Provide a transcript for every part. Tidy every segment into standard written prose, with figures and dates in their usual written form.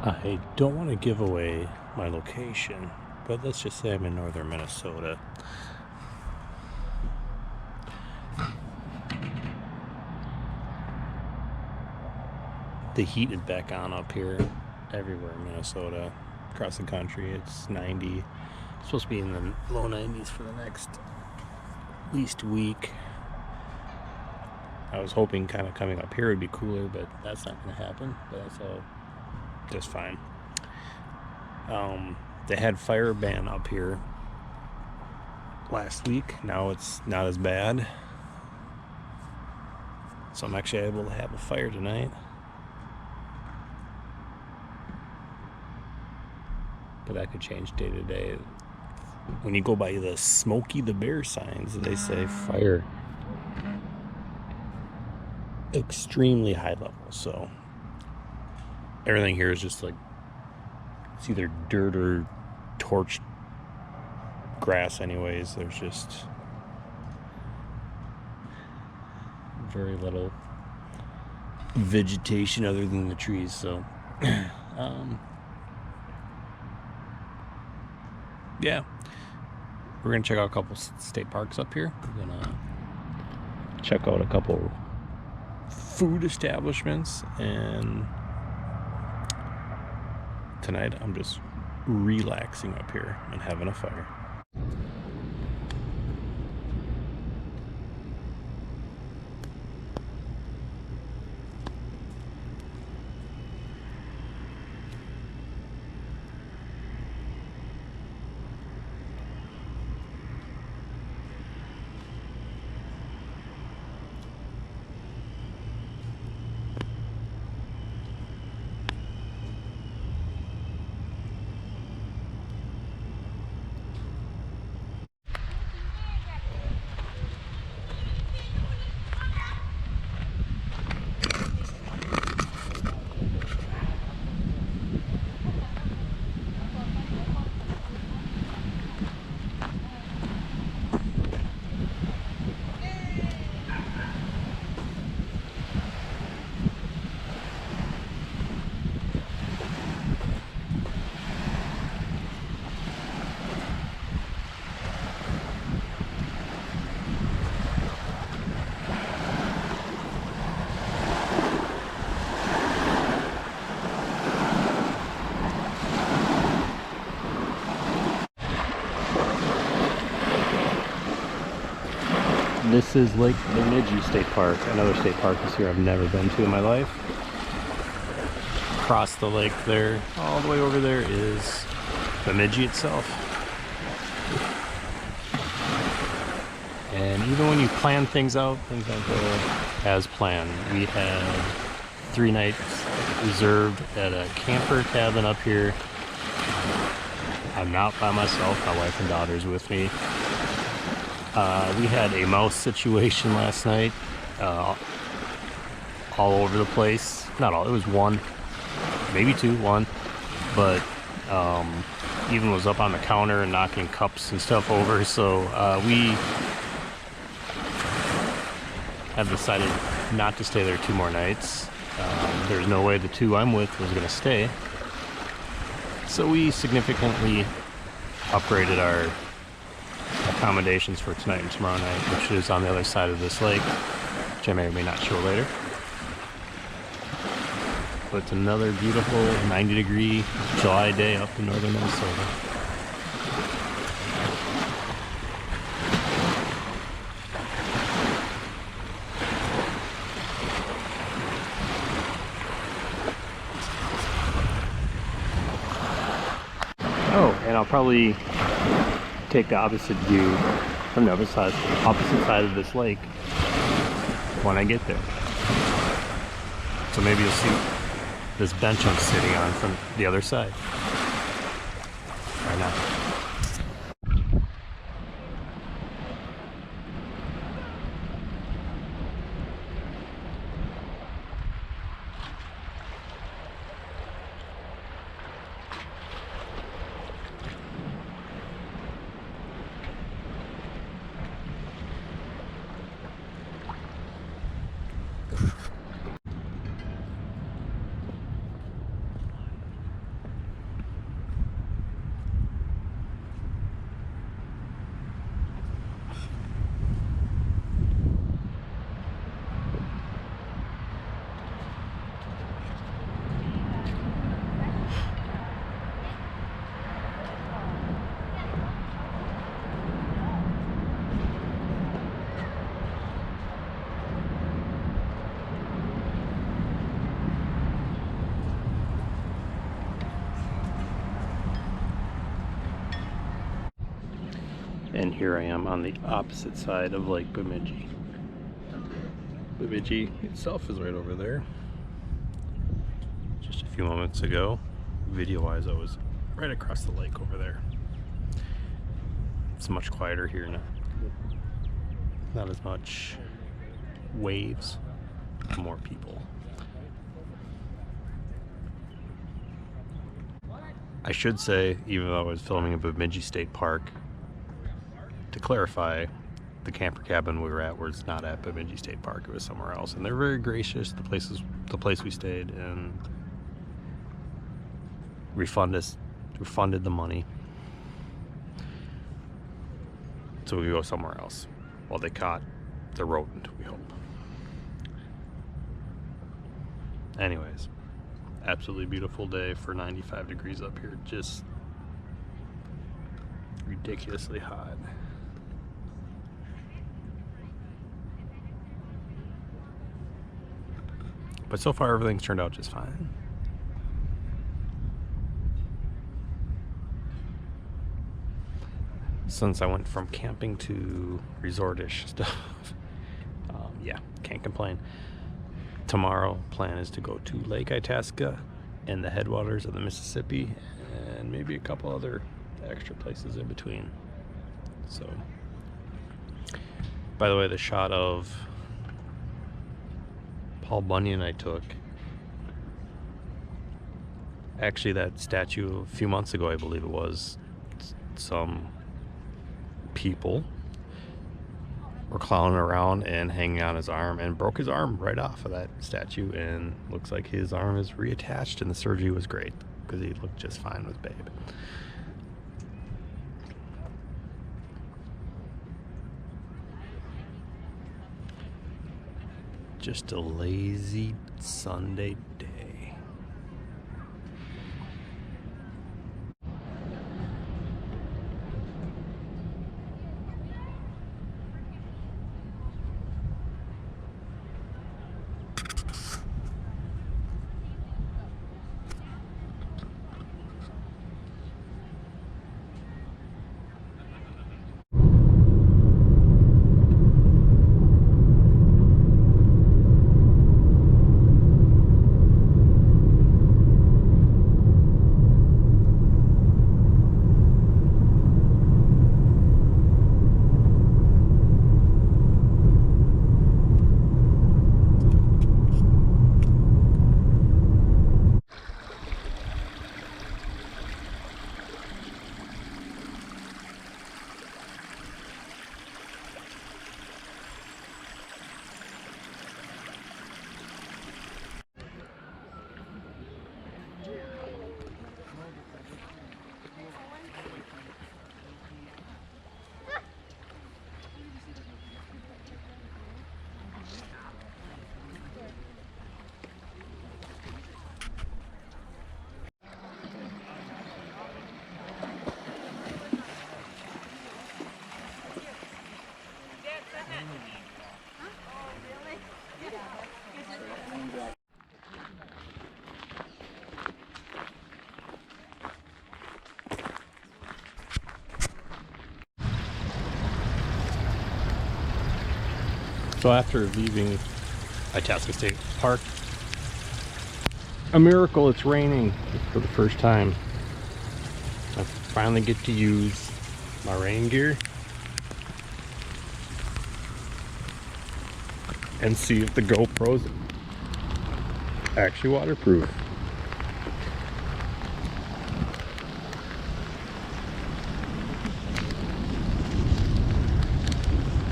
I don't want to give away my location, but let's just say I'm in northern Minnesota. The heat is back on up here everywhere in Minnesota. Across the country, it's 90. It's supposed to be in the low 90s for the next at least week. I was hoping kind of coming up here would be cooler, but that's not going to happen. But that's all just fine. They had fire ban up here last week. Now it's not as bad. So I'm actually able to have a fire tonight. But that could change day to day. When you go by the Smokey the Bear signs, they say fire. Extremely high level. So everything here is just like, it's either dirt or torched grass anyways. There's just very little vegetation other than the trees. So yeah, we're gonna check out a couple state parks up here. We're gonna check out a couple food establishments, and tonight I'm just relaxing up here and having a fire. This is Lake Bemidji State Park, another state park this year I've never been to in my life. Across the lake there, all the way over there is Bemidji itself. And even when you plan things out, things don't go as planned. We had 3 nights reserved at a camper cabin up here. I'm not by myself, my wife and daughter's with me. We had a mouse situation last night, all over the place. Not all, it was one, maybe two, one, but even was up on the counter and knocking cups and stuff over. So we have decided not to stay there 2 more nights. There's no way the 2 I'm with was going to stay. So we significantly upgraded our accommodations for tonight and tomorrow night, which is on the other side of this lake, which I may or may not show later. But it's another beautiful 90-degree July day up in northern Minnesota. Oh, and I'll probably take the opposite view from the opposite side of this lake when I get there. So maybe you'll see this bench I'm sitting on from the other side. Or not. And here I am on the opposite side of Lake Bemidji. Bemidji itself is right over there. Just a few moments ago, video-wise, I was right across the lake over there. It's much quieter here now. Not as much waves, more people. I should say, even though I was filming in Bemidji State Park, to clarify, the camper cabin we were at was not at Bemidji State Park, it was somewhere else. And they're very gracious, the place we stayed, and refunded the money. So we go somewhere else while they caught the rodent, we hope. Anyways, absolutely beautiful day for 95 degrees up here. Just ridiculously hot. But so far everything's turned out just fine. Since I went from camping to resort-ish stuff, yeah, can't complain. Tomorrow, plan is to go to Lake Itasca and the headwaters of the Mississippi, and maybe a couple other extra places in between. So, by the way, the shot of Paul Bunyan I took, actually that statue a few months ago, I believe it was, some people were clowning around and hanging on his arm and broke his arm right off of that statue, and looks like his arm is reattached, and the surgery was great because he looked just fine with Babe. Just a lazy Sunday day. So after leaving Itasca State Park, a miracle, it's raining for the first time. I finally get to use my rain gear and see if the GoPro's actually waterproof.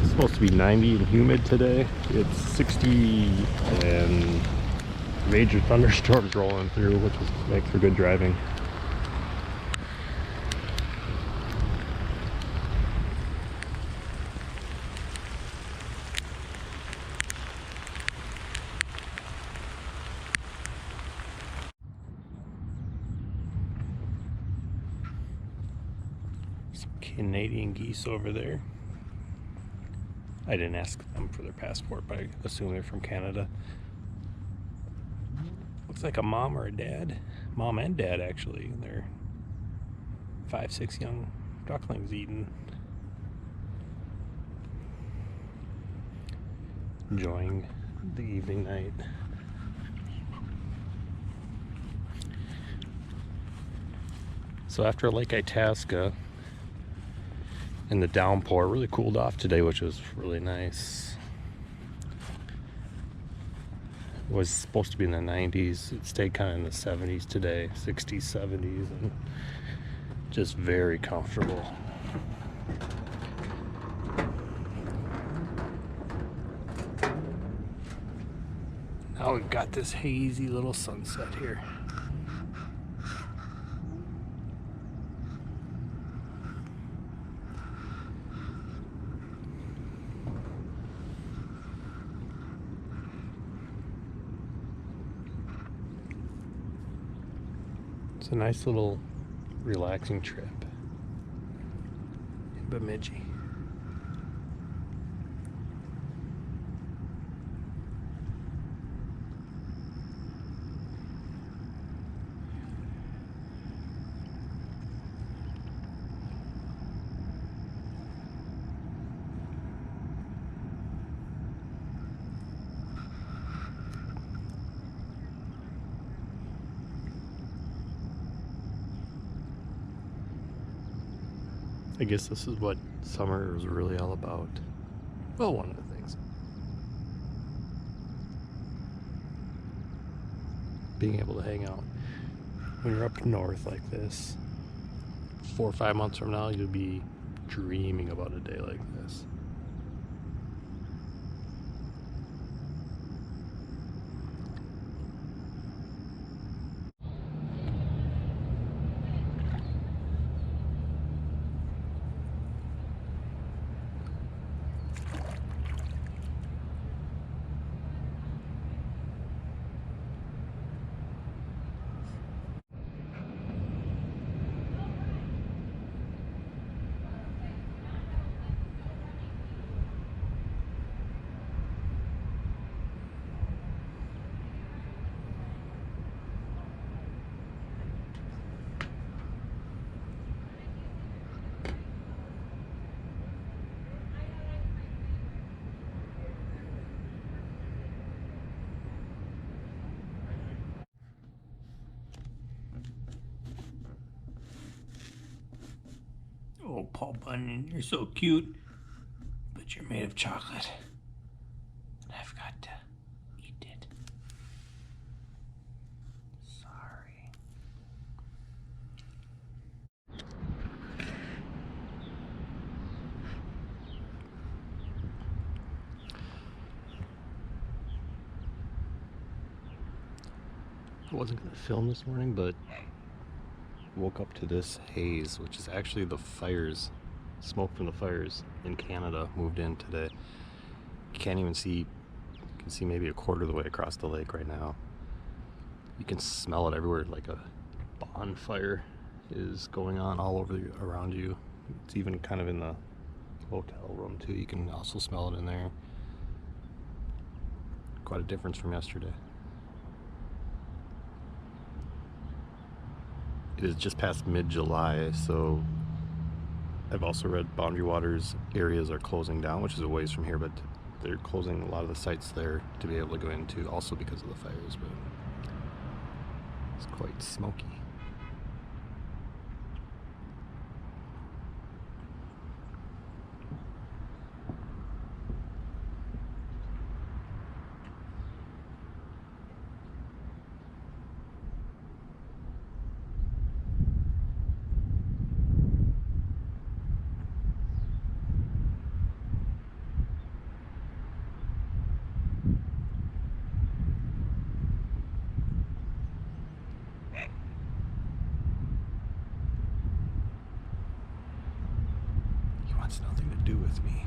It's supposed to be 90 and humid today. It's 60 and major thunderstorms rolling through, which makes for good driving. Some Canadian geese over there. I didn't ask them for their passport, but I assume they're from Canada. Looks like a mom or a dad. Mom and dad, actually. They're 5, 6 young ducklings eating. enjoying the evening night. So after Lake Itasca and the downpour, really cooled off today, which was really nice. It was supposed to be in the 90s. It stayed kind of in the 70s today, 60s, 70s, and just very comfortable. Now we've got this hazy little sunset here. It's a nice little relaxing trip in Bemidji. I guess this is what summer is really all about. Well, one of the things. Being able to hang out. When you're up north like this, 4 or 5 months from now, you'll be dreaming about a day like this. Oh, Paul Bunyan, you're so cute, but you're made of chocolate. I've got to eat it. Sorry. I wasn't going to film this morning, but woke up to this haze, which is actually the fires, smoke from the fires in Canada moved in today. You can't even see, you can see maybe a quarter of the way across the lake right now. You can smell it everywhere, like a bonfire is going on all over around you. It's even kind of in the hotel room too. You can also smell it in there. Quite a difference from yesterday. It is just past mid-July, so I've also read Boundary Waters areas are closing down, which is a ways from here, but they're closing a lot of the sites there to be able to go into, also because of the fires, but it's quite smoky. He wants nothing to do with me.